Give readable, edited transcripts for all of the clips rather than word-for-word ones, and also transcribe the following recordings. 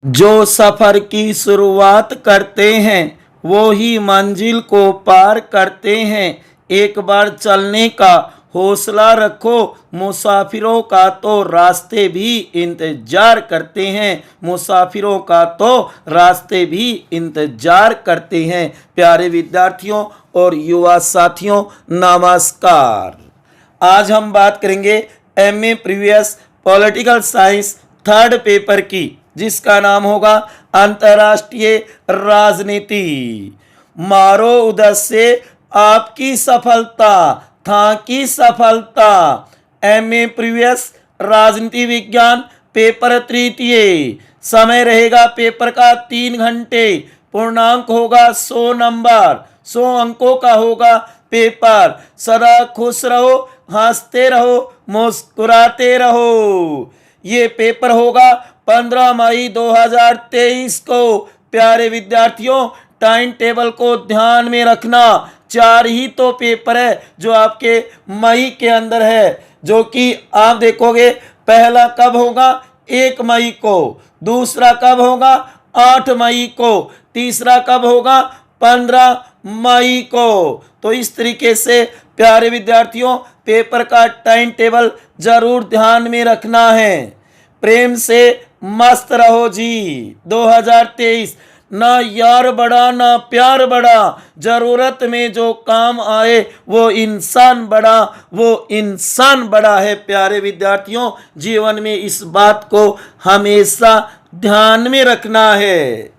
जो सफर की शुरुआत करते हैं वो ही मंजिल को पार करते हैं। एक बार चलने का हौसला रखो, मुसाफिरों का तो रास्ते भी इंतजार करते हैं। मुसाफिरों का तो रास्ते भी इंतजार करते हैं। प्यारे विद्यार्थियों और युवा साथियों, नमस्कार। आज हम बात करेंगे MA previous political science third paper की, जिसका नाम होगा अंतर्राष्ट्रीय राजनीति। मारो उद्देश्य आपकी सफलता, था की सफलता। एमए प्रीवियस राजनीति विज्ञान पेपर तृतीय। समय रहेगा पेपर का 3 घंटे। पूर्णांक होगा 100 नंबर, 100 अंकों का होगा पेपर। सदा खुश रहो, हंसते रहो, मुस्कुराते रहो। ये पेपर होगा 15 मई 2023 को। प्यारे विद्यार्थियों, टाइम टेबल को ध्यान में रखना। 4 ही तो पेपर है जो आपके मई के अंदर है, जो कि आप देखोगे। पहला कब होगा? 1 मई को। दूसरा कब होगा? 8 मई को। तीसरा कब होगा? 15 मई को। तो इस तरीके से प्यारे विद्यार्थियों, पेपर का टाइम टेबल जरूर ध्यान में रखना है। प्रेम से मस्त रहो जी। 2023 ना यार बड़ा ना प्यार बड़ा, जरूरत में जो काम आए वो इंसान बड़ा, वो इंसान बड़ा है। प्यारे विद्यार्थियों, जीवन में इस बात को हमेशा ध्यान में रखना है।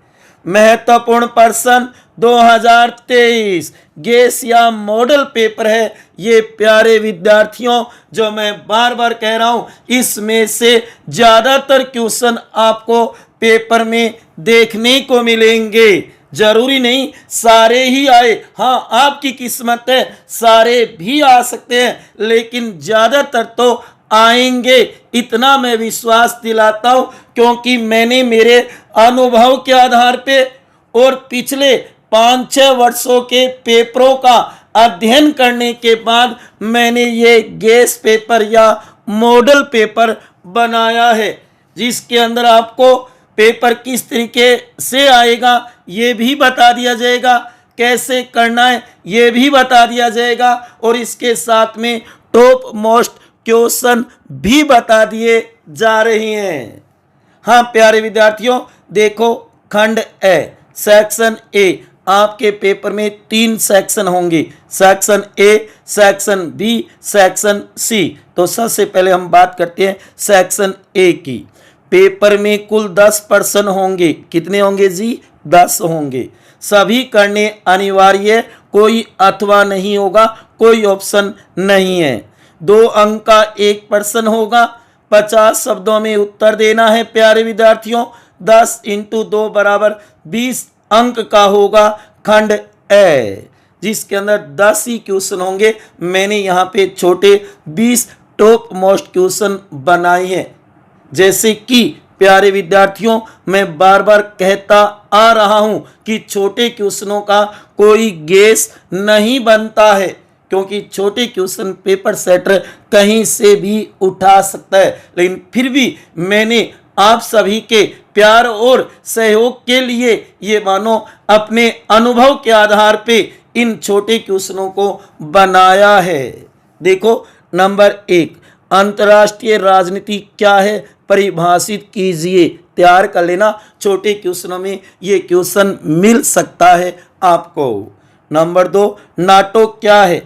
महत्वपूर्ण प्रश्न 2023 गेस या मॉडल पेपर है ये। प्यारे विद्यार्थियों, जो मैं बार बार कह रहा हूं, इसमें से ज्यादातर क्वेश्चन आपको पेपर में देखने को मिलेंगे। जरूरी नहीं सारे ही आए, हाँ आपकी किस्मत है, सारे भी आ सकते हैं, लेकिन ज्यादातर तो आएंगे। इतना मैं विश्वास दिलाता हूं, क्योंकि मैंने मेरे अनुभव के आधार पे और पिछले 5-6 वर्षों के पेपरों का अध्ययन करने के बाद मैंने ये गेस पेपर या मॉडल पेपर बनाया है, जिसके अंदर आपको पेपर किस तरीके से आएगा ये भी बता दिया जाएगा, कैसे करना है ये भी बता दिया जाएगा, और इसके साथ में टॉप मोस्ट क्वेश्चन भी बता दिए जा रहे हैं। हाँ प्यारे विद्यार्थियों, देखो खंड ए सेक्शन ए, आपके पेपर में 3 सेक्शन होंगे, section A, section B, section C. तो सबसे पहले हम बात करते हैं सेक्शन ए की। पेपर में कुल 10 प्रश्न होंगे। कितने होंगे जी? 10 होंगे। सभी करने अनिवार्य, कोई अथवा नहीं होगा, कोई ऑप्शन नहीं है। 2 अंक का एक प्रश्न होगा। 50 शब्दों में उत्तर देना है प्यारे विद्यार्थियों। 10 × 2 = 20 अंक का होगा खंड ए, जिसके अंदर 10 ही क्वेश्चन होंगे। मैंने यहाँ पे छोटे 20 टॉप मोस्ट क्वेश्चन बनाए हैं। जैसे कि प्यारे विद्यार्थियों, मैं बार बार कहता आ रहा हूं कि छोटे क्वेश्चनों का कोई गेस नहीं बनता है, क्योंकि छोटे क्वेश्चन पेपर सेटर कहीं से भी उठा सकता है। लेकिन फिर भी मैंने आप सभी के प्यार और सहयोग के लिए ये मानो अपने अनुभव के आधार पे इन छोटे क्वेश्चनों को बनाया है। देखो नंबर 1, अंतर्राष्ट्रीय राजनीति क्या है परिभाषित कीजिए। तैयार कर लेना, छोटे क्वेश्चनों में ये क्वेश्चन मिल सकता है आपको। नंबर 2, नाटो क्या है,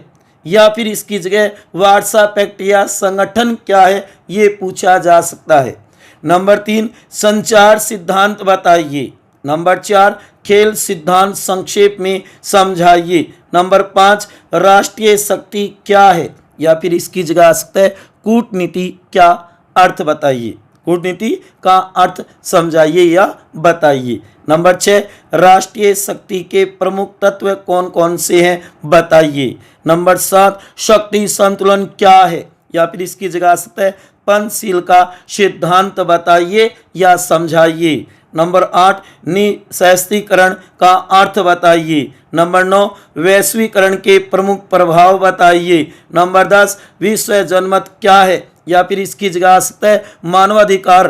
या फिर इसकी जगह वार्सा पैक्ट या संगठन क्या है, ये पूछा जा सकता है। नंबर 3, संचार सिद्धांत बताइए। नंबर 4, खेल सिद्धांत संक्षेप में समझाइए। नंबर 5, राष्ट्रीय शक्ति क्या है, या फिर इसकी जगह आ सकता है कूटनीति क्या अर्थ बताइए। कूटनीति का अर्थ समझाइए या बताइए। नंबर 6, राष्ट्रीय शक्ति के प्रमुख तत्व कौन कौन से हैं बताइए। नंबर 7, शक्ति संतुलन क्या है, या फिर इसकी जगह आ सकता है पंचशील का सिद्धांत बताइए या समझाइए। नंबर 8, निःशस्त्रीकरण का अर्थ बताइए। नंबर 9, वैश्वीकरण के प्रमुख प्रभाव बताइए। नंबर 10, विश्व जनमत क्या है, या फिर इसकी जगह आ सकता है मानवाधिकार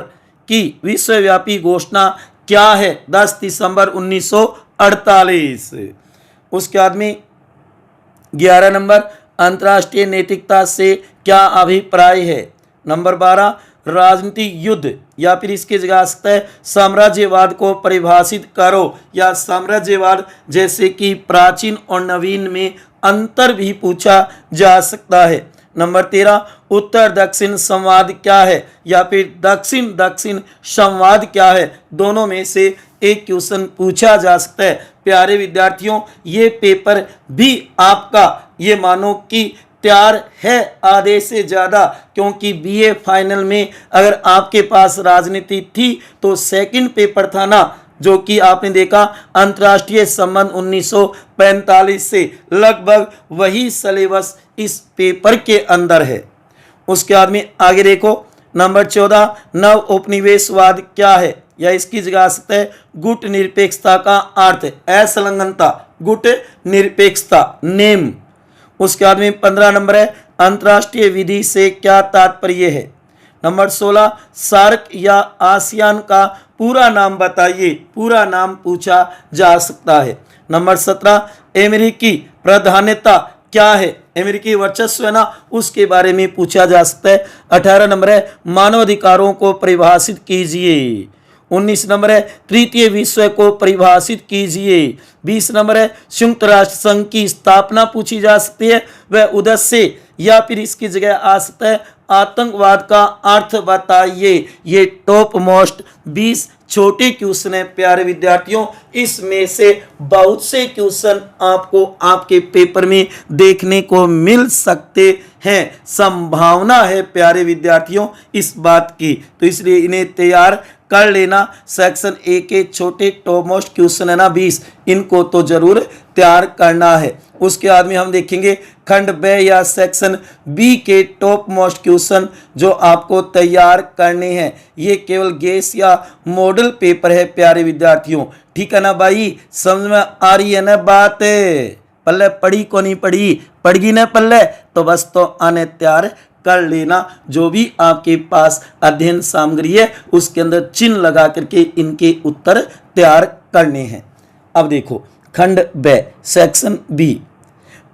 की विश्वव्यापी घोषणा क्या है? 10 दिसंबर 1948। उसके बाद में 11 नंबर, अंतर्राष्ट्रीय नैतिकता से क्या अभिप्राय है? नंबर 12, राजनीतिक युद्ध या फिर इसकी जगह आ सकता है साम्राज्यवाद को परिभाषित करो, या साम्राज्यवाद जैसे कि प्राचीन और नवीन में अंतर भी पूछा जा सकता है। नंबर 13, उत्तर दक्षिण संवाद क्या है, या फिर दक्षिण दक्षिण संवाद क्या है? दोनों में से एक क्वेश्चन पूछा जा सकता है। प्यारे विद्यार्थियों, ये पेपर भी आपका ये मानो कि तैयार है आधे से ज़्यादा, क्योंकि बीए फाइनल में अगर आपके पास राजनीति थी तो सेकंड पेपर था ना, जो कि आपने देखा अंतर्राष्ट्रीय संबंध 1945 से, लगभग वही सिलेबस इस पेपर के अंदर है। उसके बाद में आगे देखो, नंबर 14, नव उपनिवेशवाद क्या है, या इसकी जगह आ सकता है गुट निरपेक्षता का अर्थ, असंलग्नता, गुट निरपेक्षता, नेम। उसके बाद में 15 नंबर है अंतर्राष्ट्रीय विधि से क्या तात्पर्य है। नंबर 16, सार्क या आसियान का पूरा नाम बताइए, पूरा नाम पूछा जा सकता है। नंबर 17, अमेरिकी प्राधान्यता क्या है, अमेरिकी वर्चस्व है ना, उसके बारे में पूछा जा सकता है। 18 नंबर है मानवाधिकारों को परिभाषित कीजिए। 19 नंबर है तृतीय विश्व को परिभाषित कीजिए। 20 नंबर है संयुक्त राष्ट्र संघ की स्थापना पूछी जा सकती है, वह उद्देश्य या फिर इसकी जगह आ सकता है आतंकवाद का अर्थ बताइए। ये टॉप मोस्ट 20 छोटे क्वेश्चन है प्यारे विद्यार्थियों, इसमें से बहुत से क्वेश्चन आपको आपके पेपर में देखने को मिल सकते हैं, संभावना है प्यारे विद्यार्थियों इस बात की, तो इसलिए इन्हें तैयार कर लेना। सेक्शन ए के छोटे टॉप मोस्ट क्वेश्चन है ना 20, इनको तो जरूर तैयार करना है। उसके बाद में हम देखेंगे खंड ब या सेक्शन बी के टॉप मोस्ट क्वेश्चन जो आपको तैयार करने हैं। ये केवल गेस या मॉडल पेपर है प्यारे विद्यार्थियों, ठीक है ना भाई, समझ में आ रही है ना बात? पल्ले पढ़ी को नहीं पढ़ी, पढ़गी ना पल्ले तो बस तो आने तैयार कर लेना। जो भी आपके पास अध्ययन सामग्री है उसके अंदर चिन्ह लगा करके इनके उत्तर तैयार करने हैं। अब देखो खंड ब सेक्शन बी,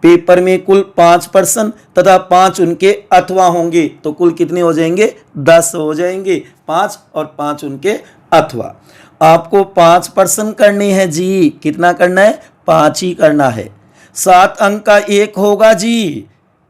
पेपर में कुल 5 प्रश्न तथा 5 उनके अथवा होंगे, तो कुल कितने हो जाएंगे? 10 हो जाएंगे, 5 और 5 उनके अथवा। आपको 5 प्रश्न करने हैं जी, कितना करना है? 5 ही करना है। 7 अंक का एक होगा जी,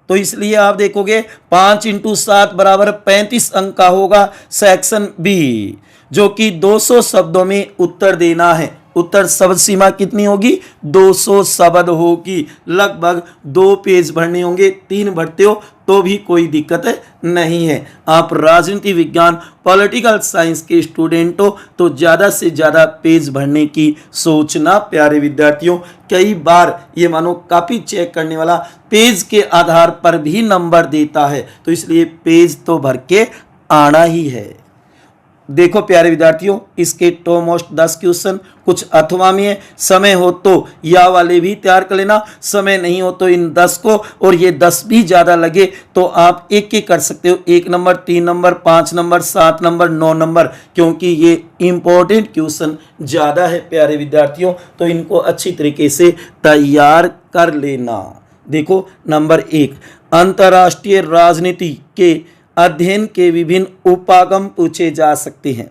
तो इसलिए आप देखोगे 5 × 7 बराबर 35 अंक का होगा सेक्शन बी, जो कि 200 शब्दों में उत्तर देना है। उत्तर शब्द सीमा कितनी होगी? 200 शब्द होगी, लगभग 2 पेज भरने होंगे। 3 भरते हो तो भी कोई दिक्कत नहीं है। आप राजनीति विज्ञान पॉलिटिकल साइंस के स्टूडेंट हो तो ज़्यादा से ज़्यादा पेज भरने की सोचना प्यारे विद्यार्थियों। कई बार ये मानो कॉपी चेक करने वाला पेज के आधार पर भी नंबर देता है, तो इसलिए पेज तो भर के आना ही है। देखो प्यारे विद्यार्थियों, इसके टॉप मोस्ट 10 क्वेश्चन कुछ अथवा में है, समय हो तो या वाले भी तैयार कर लेना, समय नहीं हो तो इन 10 को, और ये 10 भी ज़्यादा लगे तो आप एक एक कर सकते हो, 1 number, 3 number, 5 number, 7 number, 9 number, क्योंकि ये इंपॉर्टेंट क्वेश्चन ज़्यादा है प्यारे विद्यार्थियों, तो इनको अच्छी तरीके से तैयार कर लेना। देखो नंबर 1, अंतर्राष्ट्रीय राजनीति के अध्ययन के विभिन्न उपागम पूछे जा सकते हैं।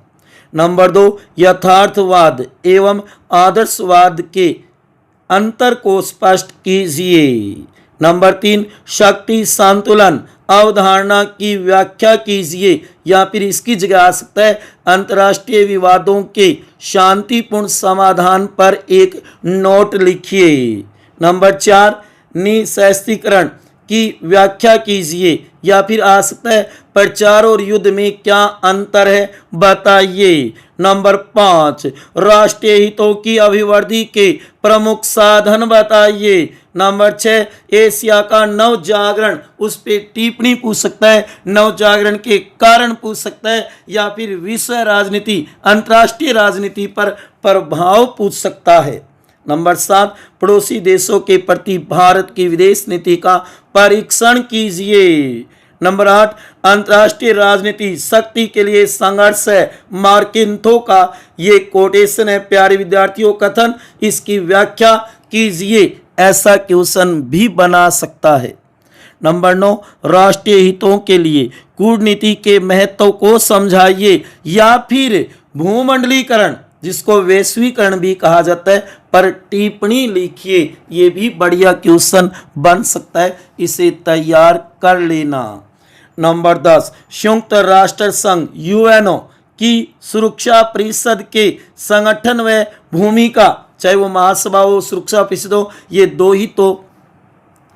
नंबर 2, यथार्थवाद एवं आदर्शवाद के अंतर को स्पष्ट कीजिए। नंबर 3, शक्ति संतुलन अवधारणा की व्याख्या कीजिए, या फिर इसकी जगह आ सकता है अंतर्राष्ट्रीय विवादों के शांतिपूर्ण समाधान पर एक नोट लिखिए। नंबर 4, निःशस्त्रीकरण की व्याख्या कीजिए, या फिर आ सकता है प्रचार और युद्ध में क्या अंतर है बताइए। नंबर 5, राष्ट्रीय हितों की अभिवृद्धि के प्रमुख साधन बताइए। नंबर 6, एशिया का नव जागरण, उस पर टिप्पणी पूछ सकता है, नव जागरण के कारण पूछ सकता है, या फिर विश्व राजनीति अंतर्राष्ट्रीय राजनीति पर प्रभाव पूछ सकता है। नंबर 7, पड़ोसी देशों के प्रति भारत की विदेश नीति का परीक्षण कीजिए। नंबर 8, अंतर्राष्ट्रीय राजनीति शक्ति के लिए संघर्ष है। मार्किन्थो का ये कोटेशन है प्यारे विद्यार्थियों, कथन, इसकी व्याख्या कीजिए, ऐसा क्वेश्चन भी बना सकता है। नंबर 9, राष्ट्रीय हितों के लिए कूटनीति के महत्व को समझाइए, या फिर भूमंडलीकरण जिसको वैश्वीकरण भी कहा जाता है पर टिप्पणी लिखिए, ये भी बढ़िया क्वेश्चन बन सकता है, इसे तैयार कर लेना। नंबर 10, संयुक्त राष्ट्र संघ यूएनओ की सुरक्षा परिषद के संगठन व भूमिका, चाहे वो महासभा हो, सुरक्षा परिषद हो, ये दो ही तो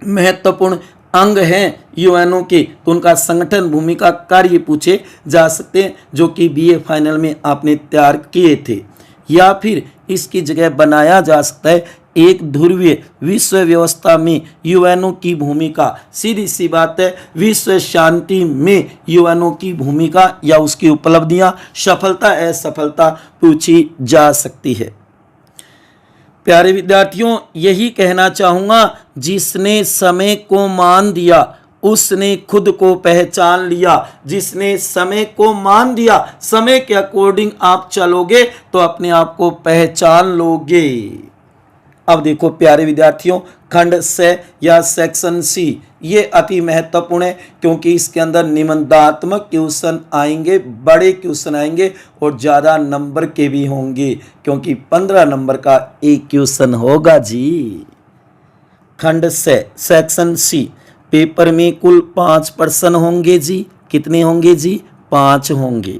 महत्वपूर्ण अंग हैं यूएनओ के, तो उनका संगठन भूमिका कार्य पूछे जा सकते हैं, जो कि बीए फाइनल में आपने तैयार किए थे। या फिर इसकी जगह बनाया जा सकता है एक ध्रुवीय विश्व व्यवस्था में यूएनओ की भूमिका। सीधी सी बात है, विश्व शांति में यूएनओ की भूमिका या उसकी उपलब्धियां, सफलता असफलता पूछी जा सकती है। प्यारे विद्यार्थियों, यही कहना चाहूँगा, जिसने समय को मान दिया उसने खुद को पहचान लिया। जिसने समय को मान दिया, समय के अकॉर्डिंग आप चलोगे तो अपने आप को पहचान लोगे। अब देखो प्यारे विद्यार्थियों, खंड से या सेक्शन सी, ये अति महत्वपूर्ण है क्योंकि इसके अंदर निबंधात्मक क्वेश्चन आएंगे, बड़े क्वेश्चन आएंगे और ज़्यादा नंबर के भी होंगे, क्योंकि 15 नंबर का एक क्वेश्चन होगा जी। खंड से सेक्शन सी पेपर में कुल 5 प्रश्न होंगे जी। कितने होंगे जी? 5 होंगे।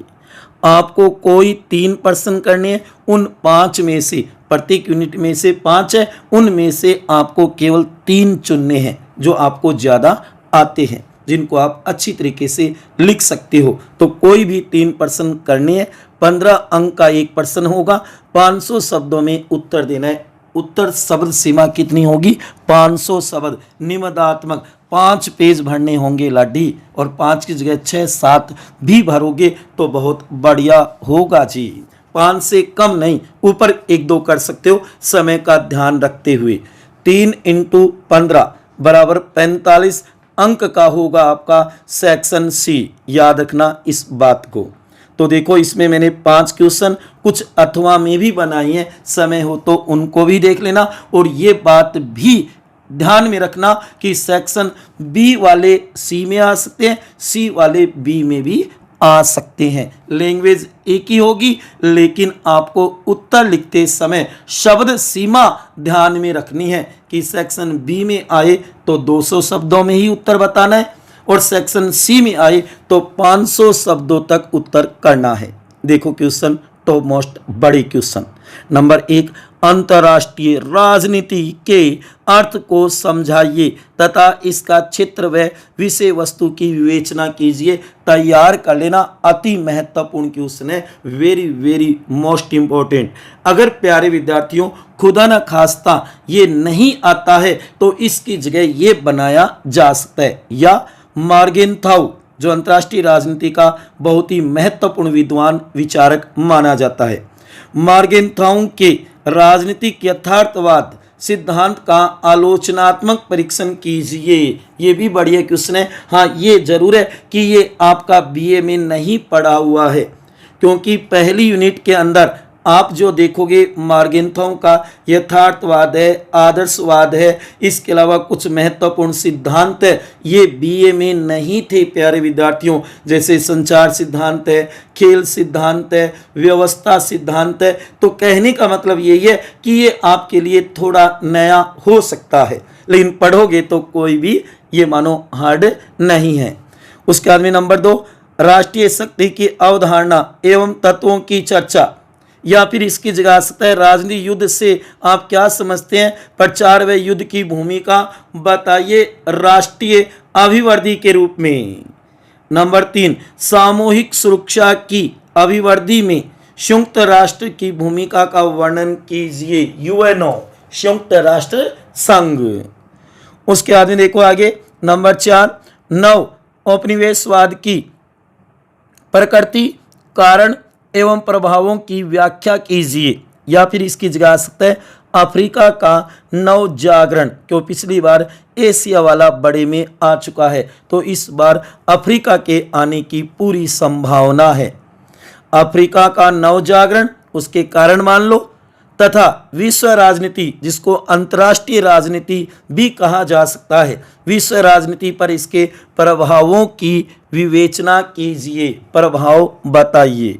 आपको कोई 3 प्रश्न करने हैं, उन 5 में से प्रत्येक यूनिट में से 5 है, उनमें से आपको केवल 3 चुनने हैं जो आपको ज़्यादा आते हैं, जिनको आप अच्छी तरीके से लिख सकते हो। तो कोई भी 3 प्रश्न करने हैं। 15 अंक का एक प्रश्न होगा, 500 शब्दों में उत्तर देना है। उत्तर शब्द सीमा कितनी होगी? 500 शब्द। निबंधात्मक 5 पेज भरने होंगे लाडी, और 5 की जगह 6-7 भी भरोगे तो बहुत बढ़िया होगा जी। 5 से कम नहीं, ऊपर 1-2 कर सकते हो समय का ध्यान रखते हुए। 3 × 15 बराबर 45 अंक का होगा आपका सेक्शन सी। याद रखना इस बात को। तो देखो इसमें मैंने 5 क्वेश्चन कुछ अथवा में भी बनाई हैं, समय हो तो उनको भी देख लेना। और ये बात भी ध्यान में रखना कि सेक्शन बी वाले सी में आ सकते हैं, सी वाले बी में भी आ सकते हैं। लैंग्वेज एक ही होगी, लेकिन आपको उत्तर लिखते समय शब्द सीमा ध्यान में रखनी है कि सेक्शन बी में आए तो 200 शब्दों में ही उत्तर बताना है, और सेक्शन सी में आए तो 500 शब्दों तक उत्तर करना है। देखो क्वेश्चन टॉप मोस्ट बड़े क्वेश्चन। नंबर 1, अंतर्राष्ट्रीय राजनीति के अर्थ को समझाइए तथा इसका क्षेत्र व विषय वस्तु की विवेचना कीजिए। तैयार कर लेना, अति महत्वपूर्ण क्वेश्चन है, वेरी वेरी मोस्ट इंपॉर्टेंट। अगर प्यारे विद्यार्थियों खुदा न खास्ता ये नहीं आता है तो इसकी जगह ये बनाया जा सकता है। या मार्गेंथाउ जो अंतर्राष्ट्रीय राजनीति का बहुत ही महत्वपूर्ण विद्वान विचारक माना जाता है, मार्गेंथाउ के राजनीतिक यथार्थवाद सिद्धांत का आलोचनात्मक परीक्षण कीजिए। ये भी बढ़िया क्वेश्चन है। हाँ, ये जरूर है कि ये आपका बीए में नहीं पढ़ा हुआ है, क्योंकि पहली यूनिट के अंदर आप जो देखोगे मार्गेंथाउ का यथार्थवाद है, आदर्शवाद है, इसके अलावा कुछ महत्वपूर्ण सिद्धांत है, ये बीए में नहीं थे प्यारे विद्यार्थियों। जैसे संचार सिद्धांत है, खेल सिद्धांत है, व्यवस्था सिद्धांत है। तो कहने का मतलब यही है कि ये आपके लिए थोड़ा नया हो सकता है, लेकिन पढ़ोगे तो कोई भी ये मानो हार्ड नहीं है। उसके बाद में नंबर 2, राष्ट्रीय शक्ति की अवधारणा एवं तत्वों की चर्चा। या फिर इसकी जगह आ सकता है राजनीतिक युद्ध से आप क्या समझते हैं, प्रचार व युद्ध की भूमिका बताइए राष्ट्रीय अभिवृद्धि के रूप में। नंबर 3, सामूहिक सुरक्षा की अभिवृद्धि में संयुक्त राष्ट्र की भूमिका का वर्णन कीजिए। यूएनओ, संयुक्त राष्ट्र संघ। उसके बाद में देखो आगे नंबर 4, नव औपनिवेशवाद की प्रकृति, कारण एवं प्रभावों की व्याख्या कीजिए। या फिर इसकी जगह आ सकता है अफ्रीका का नवजागरण, क्यों पिछली बार एशिया वाला बड़े में आ चुका है, तो इस बार अफ्रीका के आने की पूरी संभावना है। अफ्रीका का नवजागरण, उसके कारण मान लो, तथा विश्व राजनीति, जिसको अंतर्राष्ट्रीय राजनीति भी कहा जा सकता है, विश्व राजनीति पर इसके प्रभावों की विवेचना कीजिए, प्रभाव बताइए।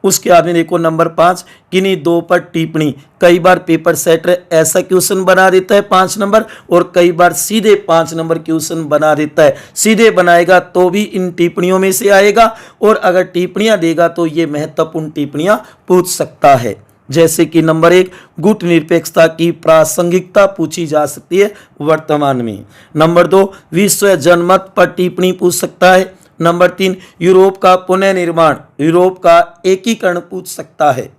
उसके बाद में देखो नंबर 5, किन्हीं दो पर टिप्पणी। कई बार पेपर सेटर ऐसा क्वेश्चन बना देता है 5 नंबर, और कई बार सीधे 5 नंबर क्वेश्चन बना देता है। सीधे बनाएगा तो भी इन टिप्पणियों में से आएगा, और अगर टिप्पणियां देगा तो ये महत्वपूर्ण टिप्पणियां पूछ सकता है। जैसे कि नंबर 1, गुट निरपेक्षता की प्रासंगिकता पूछी जा सकती है वर्तमान में। नंबर 2, विश्व जनमत पर टिप्पणी पूछ सकता है। नंबर 3, यूरोप का पुनर्निर्माण, यूरोप का एकीकरण पूछ सकता है।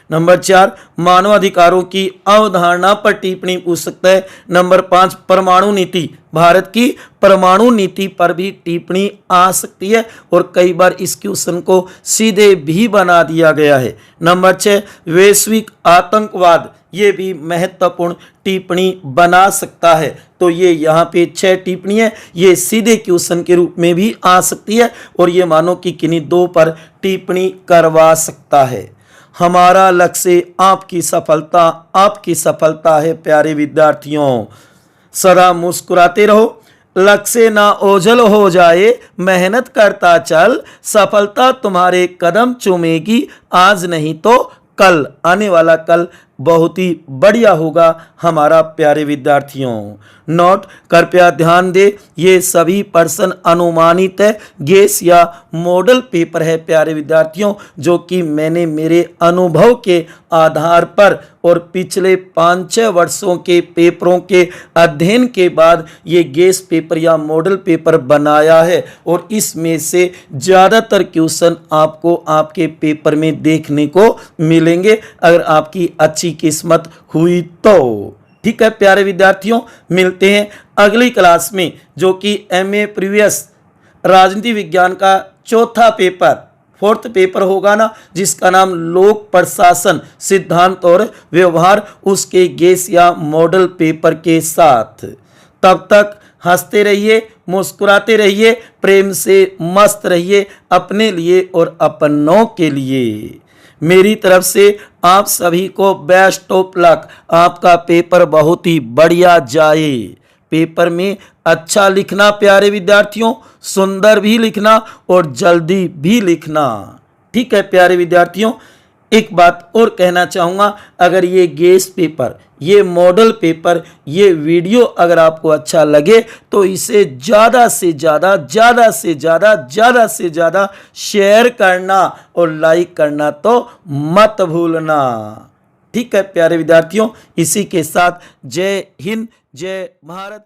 नंबर 4, मानवाधिकारों की अवधारणा पर टिप्पणी पूछ सकता है। नंबर 5, परमाणु नीति, भारत की परमाणु नीति पर भी टिप्पणी आ सकती है, और कई बार इस क्वेश्चन को सीधे भी बना दिया गया है। नंबर 6, वैश्विक आतंकवाद, ये भी महत्वपूर्ण टिप्पणी बना सकता है। तो ये यहाँ पे 6 टिप्पणी है, ये सीधे क्वेश्चन के रूप में भी आ सकती है, और ये मानो कि किन्हीं दो पर टिप्पणी करवा सकता है। हमारा लक्ष्य आपकी सफलता है प्यारे विद्यार्थियों। सदा मुस्कुराते रहो, लक्ष्य ना ओझल हो जाए, मेहनत करता चल, सफलता तुम्हारे कदम चूमेगी, आज नहीं तो कल। आने वाला कल बहुत ही बढ़िया होगा हमारा प्यारे विद्यार्थियों। नोट कृपया ध्यान दे, ये सभी प्रश्न अनुमानित है, गेस या मॉडल पेपर है प्यारे विद्यार्थियों, जो कि मैंने मेरे अनुभव के आधार पर और पिछले 5-6 वर्षों के पेपरों के अध्ययन के बाद ये गेस पेपर या मॉडल पेपर बनाया है, और इसमें से ज़्यादातर क्वेश्चन आपको आपके पेपर में देखने को मिलेंगे अगर आपकी अच्छी किस्मत हुई तो। ठीक है प्यारे विद्यार्थियों, मिलते हैं अगली क्लास में, जो कि एमए प्रीवियस राजनीति विज्ञान का चौथा पेपर, 4th पेपर होगा ना, जिसका नाम लोक प्रशासन सिद्धांत और व्यवहार, उसके गेस या मॉडल पेपर के साथ। तब तक हंसते रहिए, मुस्कुराते रहिए, प्रेम से मस्त रहिए, अपने लिए और अपनों के लिए। मेरी तरफ से आप सभी को बेस्ट ऑफ लक। आपका पेपर बहुत ही बढ़िया जाए। पेपर में अच्छा लिखना प्यारे विद्यार्थियों, सुंदर भी लिखना और जल्दी भी लिखना। ठीक है प्यारे विद्यार्थियों, एक बात और कहना चाहूँगा, अगर ये गेस पेपर, ये मॉडल पेपर, ये वीडियो अगर आपको अच्छा लगे तो इसे ज़्यादा से ज़्यादा शेयर करना और लाइक करना तो मत भूलना। ठीक है प्यारे विद्यार्थियों, इसी के साथ जय हिंद, जय भारत।